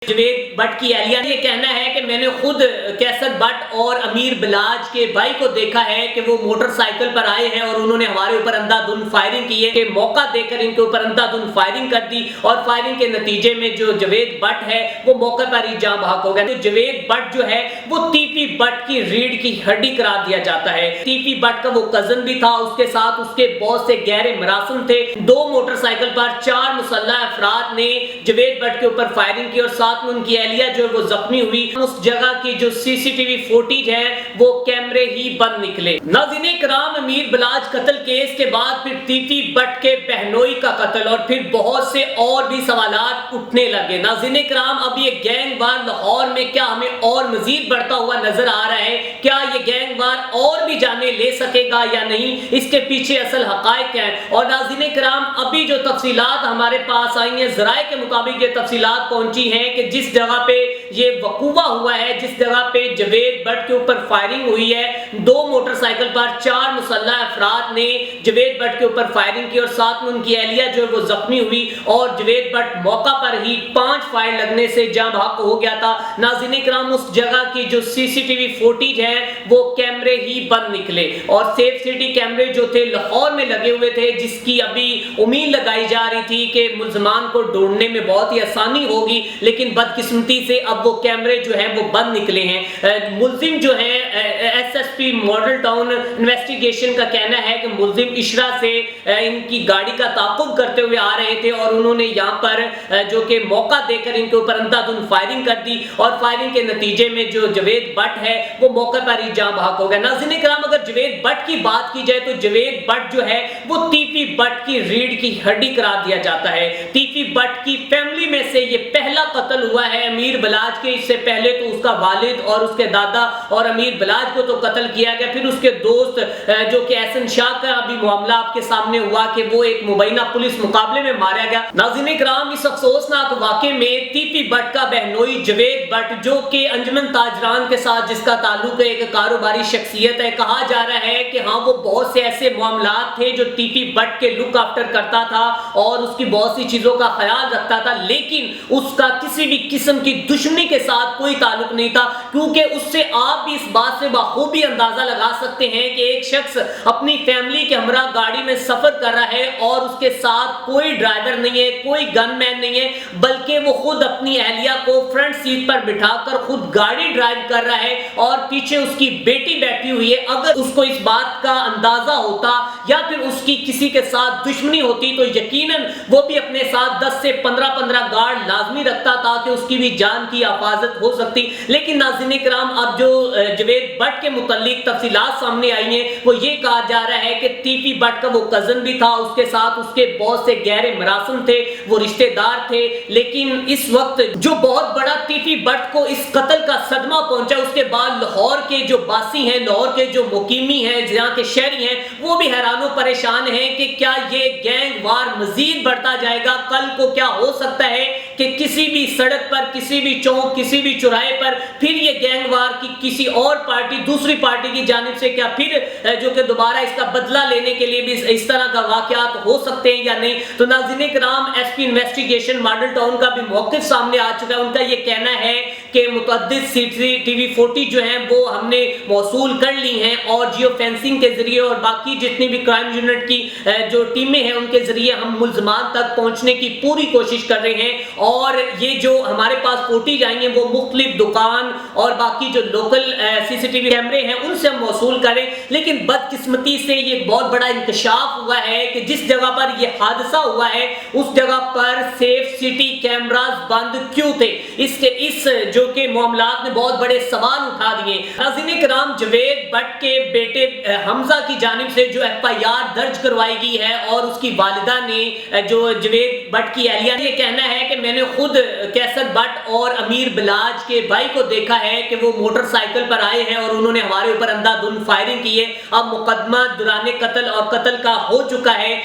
Javed but کی اہلیہ نے یہ کہنا ہے کہ میں نے خود کیسر بٹ اور امیر بلاج کے بھائی کو دیکھا ہے کہ وہ موٹر سائیکل پر آئے ہیں اور انہوں نے ہمارے اوپر اندھادھند فائرنگ کی ہے کہ موقع دے کر ان کے اوپر اندھادھند فائرنگ کر دی اور فائرنگ کے نتیجے میں جو جوید بٹ ہے وہ موقع پر ہی جاں بحق ہو گیا۔ تو جوید بٹ جو ہے وہ ٹی پی بٹ کی ریڑھ کی ہڈی قرار دیا جاتا ہے۔ ٹی پی بٹ کا وہ کزن بھی تھا، اس کے ساتھ اس کے بہت سے گہرے مراسم تھے۔ دو موٹر سائیکل پر 4 مسلح افراد نے جوید بٹ کے اوپر فائرنگ کی اور ساتھ میں ان کی اہلیہ جو ہے وہ زخمی ہوئی۔ اس جگہ کی جو سی سی ٹی وی فوٹیج ہے وہ کیمرے ہی بند نکلے۔ ناظرین کرام، امیر بلاج قتل کیس کے بعد پھر ٹی پی بٹ کے بہنوئی کا قتل اور پھر بہت سے اور بھی سوالات اٹھنے لگے۔ ناظرین کرام، اب یہ گینگ وار لاہور میں کیا ہمیں اور مزید بڑھتا ہوا نظر آ رہا ہے؟ کیا یہ گینگ وار اور بھی جانے لے سکے گا یا نہیں؟ اس کے پیچھے اصل حقائق کیا ہیں؟ اور ناظرین کرام، ابھی جو تفصیلات ہمارے پاس آئی ہیں، ذرائع کے مطابق یہ تفصیلات پہنچی ہیں کہ جس جگہ پہ یہ وقوع ہوا ہے، جس جگہ پہ جوید بٹ کے اوپر فائرنگ ہوئی ہے، 2 موٹر سائیکل پر 4 مسلح افراد نے جوید بٹ کے اوپر فائرنگ کی اور ساتھ میں ان کی اہلیہ جو ہے وہ زخمی ہوئی اور جوید بٹ موقع پر ہی 5 فائر لگنے سے جاں بحق ہو گیا تھا۔ ناظرین کرام، اس جگہ کی جو سی سی ٹی وی فوٹیج ہے وہ کیمرے ہی بند نکلے اور سیف سٹی کیمرے جو تھے لاہور میں لگے ہوئے تھے، جس کی ابھی امید لگائی جا رہی تھی کہ ملزمان کو ڈھونڈنے میں بہت ہی آسانی ہوگی، لیکن بدقسمتی سے اب وہ کیمرے جو ہیں وہ بند نکلے ہیں۔ ملزم جو ہیں S S P model town investigation کا کہنا ہے کہ ملزم اشرا سے ان کی گاڑی کا تعاقب کرتے ہوئے آ رہے تھے اور انہوں نے یہاں پر جو کہ موقع دے کر ان کے اوپر اندھادھند فائرنگ کر دی اور فائرنگ کے نتیجے میں جو جوید بٹ ہے وہ موقع پر ہی جاں بحق ہو گیا۔ ناظرین کرام، اگر جوید بٹ کی بات کی جائے تو جوید بٹ جو ہے وہ ٹی پی بٹ کی ریڑھ کی ہڈی قرار دیا جاتا ہے۔ ٹی پی بٹ کی فیملی میں سے یہ پہلا قتل ہوا ہے امیر بلاج کے۔ اس سے پہلے تو اس کا والد اور اس کے دادا اور امیر بلاج کو تو قتل کیا گیا، پھر اس کے دوست جو کہ احسن شاہ کا ابھی معاملہ آپ کے سامنے ہوا کہ وہ ایک مبینہ پولیس مقابلے میں مارا گیا۔ ناظرین کرام، اس افسوسناک واقعے میں ٹی پی بٹ کا بہنوئی جوید بٹ جو کہ انجمن تاجران کے ساتھ جس کا تعلق ایک کاروباری شخصیت ہے، کہا جا رہا ہے کہ ہاں وہ بہت سے ایسے معاملات تھے جو ٹی پی بٹ کے لک آفٹر کرتا تھا اور اس کی بہت سی چیزوں کا خیال رکھتا تھا، لیکن اس کا کسی بھی قسم کی دشمنی کے ساتھ کوئی تعلق نہیں تھا، کیونکہ اس سے آپ بھی اس بات سے بخوبی اندازہ لگا سکتے ہیں کہ ایک شخص اپنی فیملی کے ہمراہ گاڑی میں سفر کر رہا ہے اور اس کے ساتھ کوئی ڈرائیور نہیں ہے، کوئی گن مین نہیں ہے، بلکہ وہ خود اپنی اہلیہ کو فرنٹ سیٹ پر بٹھا کر خود گاڑی ڈرائیو کر رہا ہے اور پیچھے اس کی بیٹی بیٹھی ہوئی ہے۔ اگر اس کو اس بات کا اندازہ ہوتا یا پھر اس کی کسی کے ساتھ دشمنی ہوتی تو یقیناً وہ بھی اپنے ساتھ 10 سے 15 گارڈ لازمی رکھتا تھا کہ اس کی بھی جان کی حفاظت ہو سکتی۔ لیکن ناظرین کرام، اب جو جوید بٹ کے متعلق تفصیلات سامنے آئی ہیں وہ یہ کہا جا رہا ہے کہ ٹی پی بٹ کا وہ کزن بھی تھا، اس کے ساتھ اس کے بہت سے گہرے مراسم تھے، وہ رشتہ دار تھے، لیکن اس وقت جو بہت بڑا ٹی پی بٹ کو اس قتل کا صدمہ پہنچا، اس کے بعد لاہور کے جو باسی ہیں، لاہور کے جو مقیمی ہیں، جہاں کے شہری ہیں، وہ بھی حیران و پریشان ہیں کہ کیا یہ گینگ وار مزید بڑھتا جائے گا؟ کل کو کیا ہو سکتا ہے کہ کسی بھی سڑک پر، کسی بھی چوک، کسی بھی چوراہے پر پھر یہ گینگ وار کی کسی اور پارٹی، دوسری پارٹی کی جانب سے کیا پھر جو کہ دوبارہ اس کا بدلہ لینے کے لیے بھی اس طرح کا واقعات ہو سکتے ہیں یا نہیں؟ تو ناظرین کرام، S P investigation model town کا بھی موقف سامنے آ چکا ہے۔ ان کا یہ کہنا ہے کہ متعدد سی سی ٹی وی فوٹیج جو ہیں وہ ہم نے موصول کر لی ہیں اور جیو فینسنگ کے ذریعے اور باقی جتنی بھی کرائم یونٹ کی جو ٹیمیں ہیں ان کے ذریعے ہم ملزمان تک پہنچنے کی پوری کوشش کر رہے ہیں اور یہ جو ہمارے پاس فوٹیج آئی ہیں وہ مختلف دکان اور باقی جو لوکل سی سی ٹی وی کیمرے ہیں ان سے ہم موصول کریں، لیکن بدقسمتی سے یہ بہت بڑا انکشاف ہوا ہے کہ جس جگہ پر یہ حادثہ ہوا ہے اس جگہ پر سیف سٹی کیمراز بند کیوں تھے؟ اس جو کہ معاملات نے بہت بڑے سوال اٹھا دیے۔ ناظرین کرام، جوید بٹ کے بیٹے حمزہ کی جانب سے جو ایف آئی آر درج کروائی گئی ہے اور اس کی والدہ نے جو جوید بٹ کی اہلیہ نے یہ کہنا ہے کہ میں نے خود کیسر بٹ اور امیر بلاج کے بھائی کو دیکھا ہے کہ وہ موٹر سائیکل پر آئے ہیں اور انہوں نے ہمارے اوپر اندھادھند فائرنگ کی ہے۔ اب مقدمہ دوران قتل اور قتل کا ہو چکا ہے۔